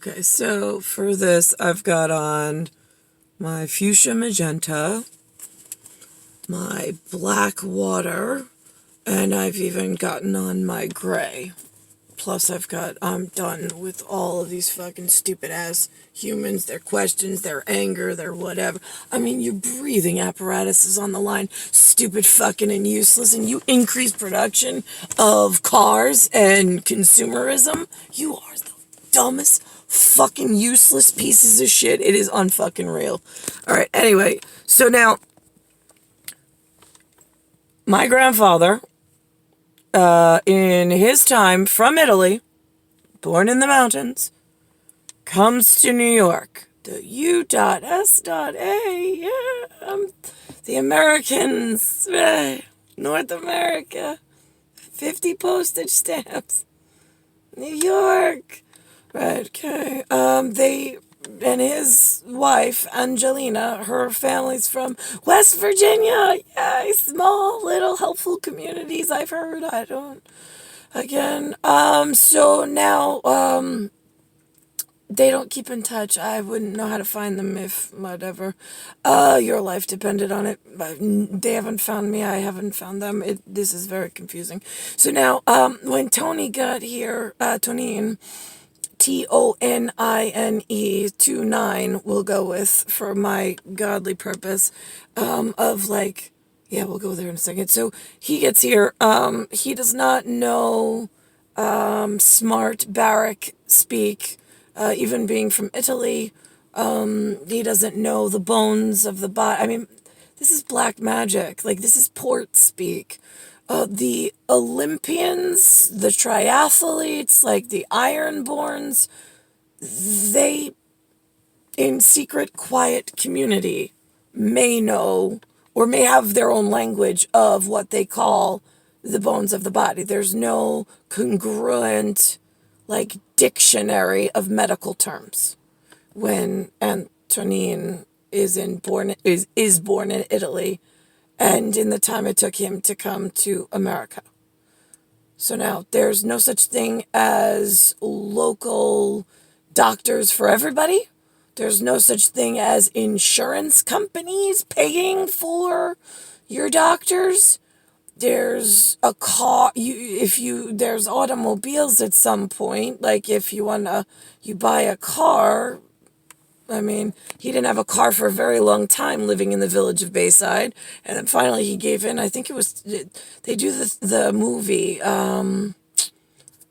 Okay, so for this, I've got on my fuchsia magenta, my black water, and I've even gotten on my gray. Plus, I'm done with all of these fucking stupid ass humans, their questions, their anger, their whatever. I mean, your breathing apparatus is on the line, stupid fucking and useless, and you increase production of cars and consumerism. You are the dumbest fucking useless pieces of shit. It is unfucking real. Alright, anyway, so now, my grandfather, in his time from Italy, born in the mountains, comes to New York. The U.S.A. Yeah, the Americans, North America, 50 postage stamps, New York. Right, okay. They and his wife, Angelina, her family's from West Virginia. Yay, small, little, helpful communities, I've heard. I don't, again. So now, they don't keep in touch. I wouldn't know how to find them if whatever. Your life depended on it. They haven't found me. I haven't found them. This is very confusing. So now, when Tony got here, Tonine, Tonine 29, we'll go with for my godly purpose, of like, yeah, we'll go there in a second. So he gets here. He does not know smart BARRICK speak. Even being from Italy, he doesn't know the bones of the body. I mean, this is black magic. Like, this is port speak. The Olympians, the triathletes, like the Ironborns, they, in secret, quiet community, may know or may have their own language of what they call the bones of the body. There's no congruent, like, dictionary of medical terms when Antonin is born in Italy, and in the time it took him to come to America. So now there's no such thing as local doctors for everybody. There's no such thing as insurance companies paying for your doctors. There's a car, there's automobiles at some point, like if you buy a car. I mean, he didn't have a car for a very long time living in the village of Bayside, and then finally he gave in. I think they do the movie,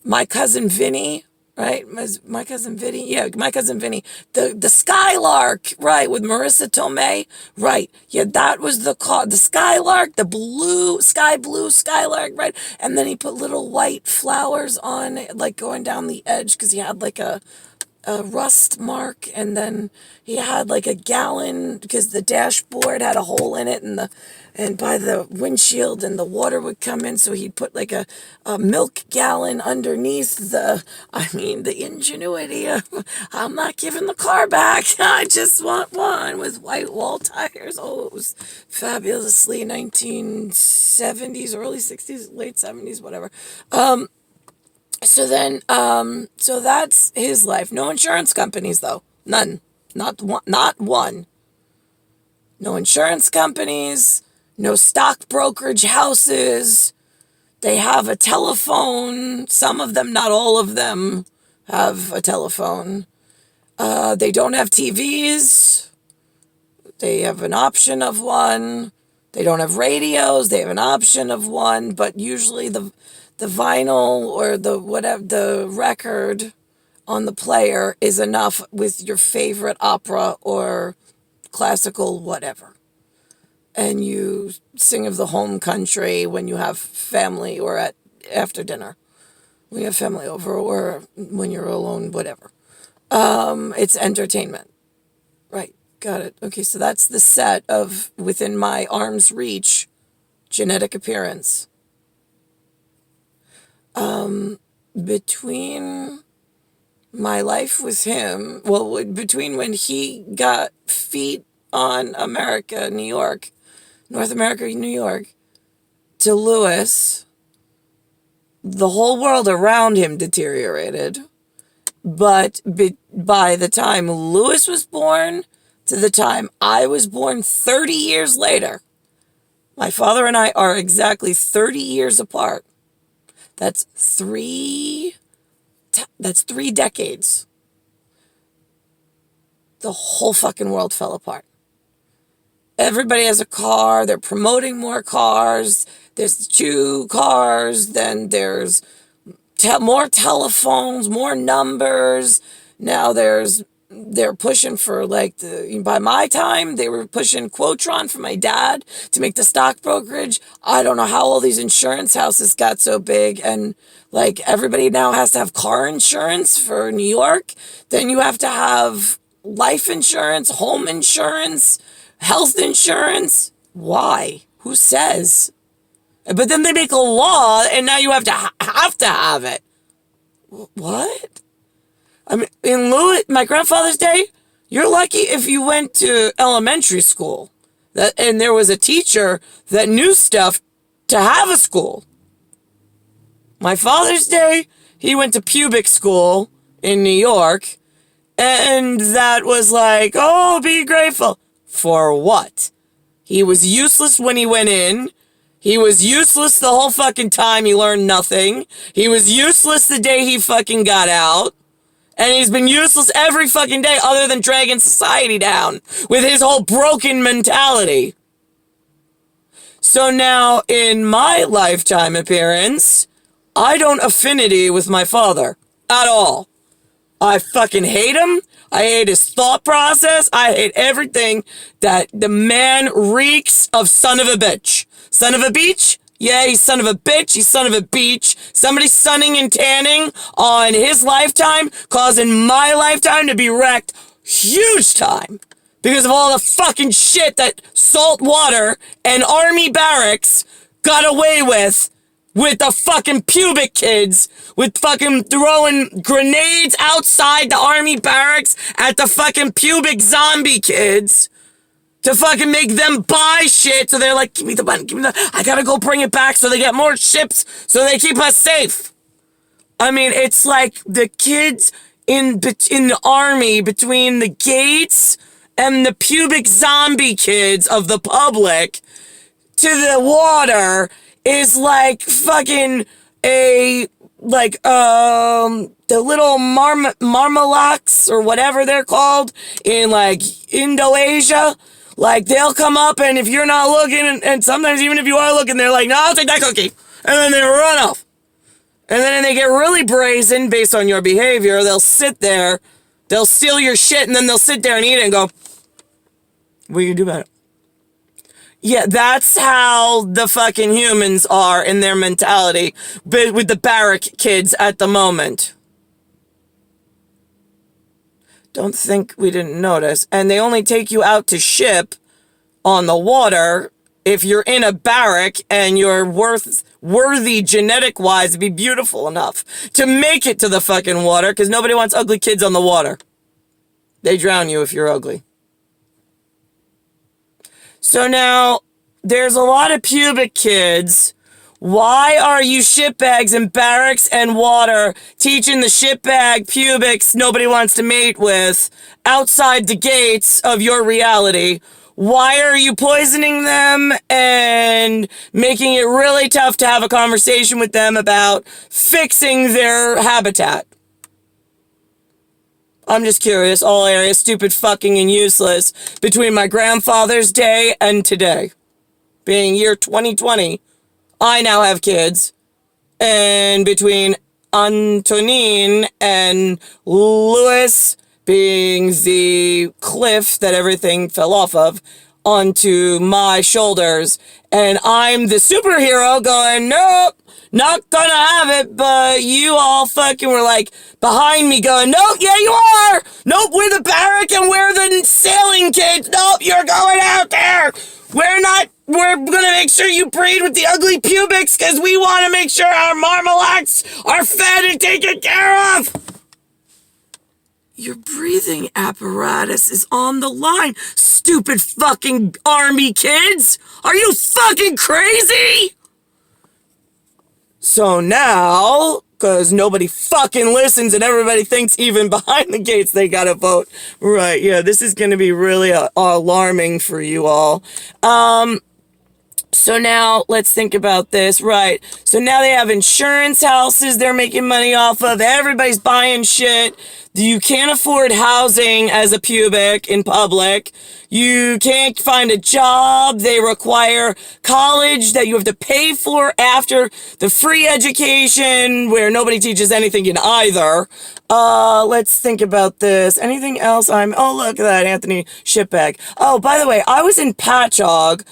My Cousin Vinny, right? My Cousin Vinny, yeah, My Cousin Vinny. The Skylark, right, with Marissa Tomei, right? Yeah, that was the car, the Skylark, the sky blue Skylark, right? And then he put little white flowers on it, like going down the edge, because he had like a rust mark, and then he had like a gallon because the dashboard had a hole in it, and by the windshield, and the water would come in, so he'd put like a milk gallon underneath the ingenuity of, I'm not giving the car back, I just want one with white wall tires. Oh, it was fabulously 1970s, early 60s, late 70s, whatever. So then, so that's his life. No insurance companies, though. None. Not one. Not one. No insurance companies. No stock brokerage houses. They have a telephone. Some of them, not all of them, have a telephone. They don't have TVs. They have an option of one. They don't have radios. They have an option of one, but usually the vinyl or the record on the player is enough with your favorite opera or classical whatever. And you sing of the home country when you have family or after dinner. When you have family over or when you're alone, whatever. It's entertainment. Right. Got it. Okay, so that's the set of within my arm's reach genetic appearance. Between my life with him, between when he got feet on North America, New York, to Lewis, the whole world around him deteriorated. But by the time Lewis was born to the time I was born 30 years later, my father and I are exactly 30 years apart. That's three decades. The whole fucking world fell apart. Everybody has a car. They're promoting more cars. There's 2 cars. Then there's more telephones, more numbers. Now they're pushing for, like, by my time, they were pushing Quotron for my dad to make the stock brokerage. I don't know how all these insurance houses got so big, and, like, everybody now has to have car insurance for New York. Then you have to have life insurance, home insurance, health insurance. Why? Who says? But then they make a law, and now you have to have it. What? I mean, in my grandfather's day, you're lucky if you went to elementary school, and there was a teacher that knew stuff to have a school. My father's day, he went to PUBIC school in New York, and that was like, oh, be grateful. For what? He was useless when he went in. He was useless the whole fucking time. He learned nothing. He was useless the day he fucking got out. And he's been useless every fucking day other than dragging society down with his whole broken mentality. So now, in my lifetime appearance, I don't affinity with my father at all. I fucking hate him. I hate his thought process. I hate everything that the man reeks of son of a bitch. Son of a beach? Yeah, he's son of a bitch. He's son of a beach. Somebody sunning and tanning on his lifetime, causing my lifetime to be wrecked huge time. Because of all the fucking shit that salt water and army barracks got away with the fucking pubic kids, with fucking throwing grenades outside the army barracks at the fucking pubic zombie kids to fucking make them buy shit. So they're like, give me the button, give me I gotta go bring it back so they get more ships so they keep us safe. I mean, it's like the kids in the army between the gates and the pubic zombie kids of the public to the water is like fucking the little marmalaks or whatever they're called in like Indonesia. Like they'll come up and if you're not looking and sometimes even if you are looking, they're like, no, I'll take that cookie. And then they run off. And then they get really brazen based on your behavior. They'll sit there, they'll steal your shit and then they'll sit there and eat it and go, what are you gonna do about it? Yeah, that's how the fucking humans are in their mentality with the BARRICK kids at the moment. Don't think we didn't notice. And they only take you out to ship on the water if you're in a barrack and you're worthy genetic-wise to be beautiful enough to make it to the fucking water, because nobody wants ugly kids on the water. They drown you if you're ugly. So now, there's a lot of pubic kids. Why are you shitbags in barracks and water teaching the shitbag pubics nobody wants to mate with outside the gates of your reality? Why are you poisoning them and making it really tough to have a conversation with them about fixing their habitat? I'm just curious, all areas, stupid, fucking, and useless, between my grandfather's day and today. Being year 2020, I now have kids. And between Antonin and Louis being the cliff that everything fell off of onto my shoulders. And I'm the superhero going, nope, not gonna have it, but you all fucking were like behind me going, nope, yeah you are! Nope, we're the barrack and we're the sailing kids! Nope, you're going out there! We're gonna make sure you breed with the ugly pubics because we want to make sure our marmalades are fed and taken care of! Your breathing apparatus is on the line, stupid fucking army kids! Are you fucking crazy? So now, because nobody fucking listens and everybody thinks even behind the gates they gotta vote. Right, yeah, this is gonna be really alarming for you all. So now let's think about this. Right. So now they have insurance houses they're making money off of. Everybody's buying shit. You can't afford housing as a pubic in public. You can't find a job. They require college that you have to pay for after the free education where nobody teaches anything in either. Let's think about this. Anything else? Oh, look at that, Anthony Shitbag. Oh, by the way, I was in Patchogue,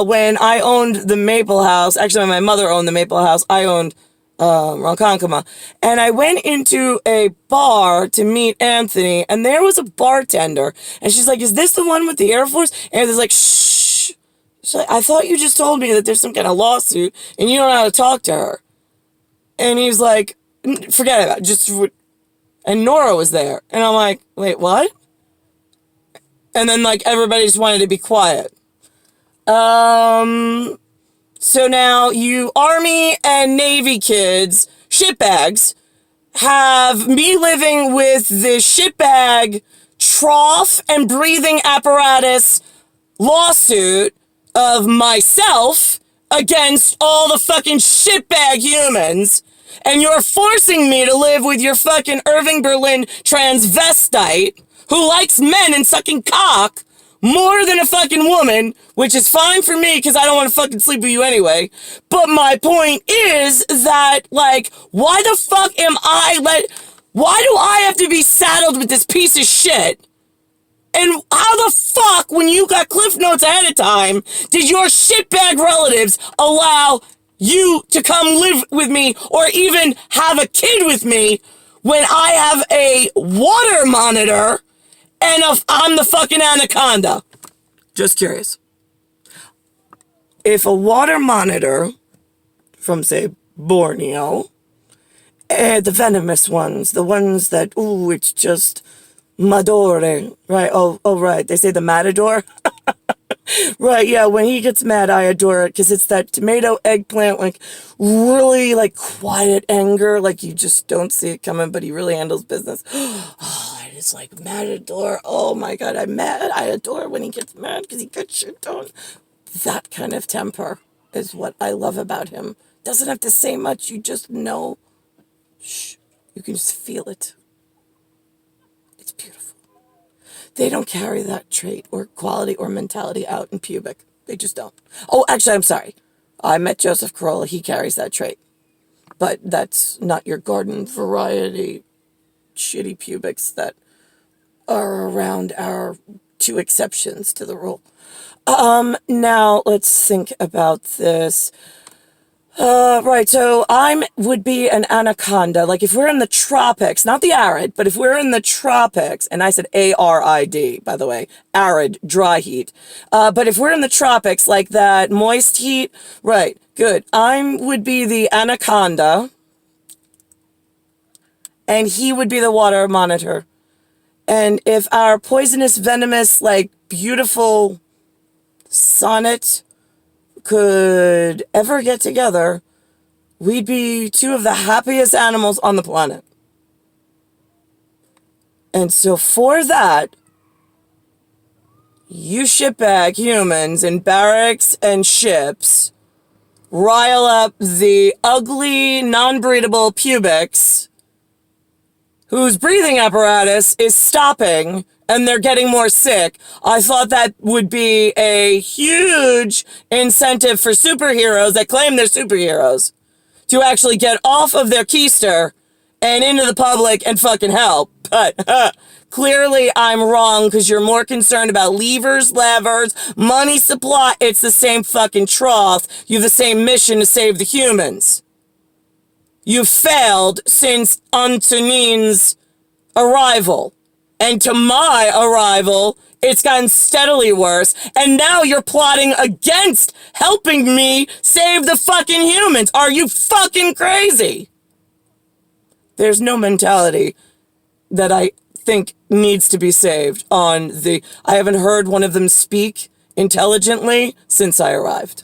when I owned the Maple House. Actually, when my mother owned the Maple House, I owned Ronkonkoma. And I went into a bar to meet Anthony, and there was a bartender, and she's like, is this the one with the Air Force? And Anthony's like, shh. She's like, I thought you just told me that there's some kind of lawsuit, and you don't know how to talk to her. And he's like, forget about it, just... And Nora was there. And I'm like, wait, what? And then, like, everybody just wanted to be quiet. So now you Army and Navy kids, shitbags, have me living with the shitbag trough and breathing apparatus lawsuit of myself against all the fucking shitbag humans. And you're forcing me to live with your fucking Irving Berlin transvestite who likes men and sucking cock more than a fucking woman, which is fine for me because I don't want to fucking sleep with you anyway. But my point is that, like, why the fuck why do I have to be saddled with this piece of shit? And how the fuck, when you got Cliff Notes ahead of time, did your shitbag relatives allow you to come live with me or even have a kid with me when I have a water monitor and I'm the fucking Anaconda? Just curious. If a water monitor from, say, Borneo, the venomous ones, the ones that, ooh, it's just Madore, right? Oh, right. They say the Matador. Right, yeah, when he gets mad, I adore it, because it's that tomato eggplant, like, really, like, quiet anger, like, you just don't see it coming, but he really handles business. Oh, and it's like, Matador, oh my god, I adore when he gets mad, because he gets shit done. That kind of temper is what I love about him. Doesn't have to say much, you just know. Shh, you can just feel it. It's beautiful. They don't carry that trait or quality or mentality out in pubic. They just don't. Oh, actually, I'm sorry. I met Joseph Corolla. He carries that trait. But that's not your garden variety shitty pubics that are around our two exceptions to the rule. Now let's think about this. Right, so would be an anaconda. Like if we're in the tropics, not the arid, but if we're in the tropics, and I said ARID, by the way, arid, dry heat. But if we're in the tropics, like that moist heat, right, good. Would be the anaconda, and he would be the water monitor. And if our poisonous, venomous, like beautiful sonnet could ever get together, we'd be two of the happiest animals on the planet. And so for that, you shitbag humans in barracks and ships rile up the ugly, non-breedable pubics whose breathing apparatus is stopping and they're getting more sick. I thought that would be a huge incentive for superheroes that claim they're superheroes to actually get off of their keister and into the public and fucking help. But clearly I'm wrong because you're more concerned about levers, money supply. It's the same fucking trough. You have the same mission to save the humans. You've failed since Antonin's arrival. And to my arrival, it's gotten steadily worse. And now you're plotting against helping me save the fucking humans. Are you fucking crazy? There's no mentality that I think needs to be saved on I haven't heard one of them speak intelligently since I arrived.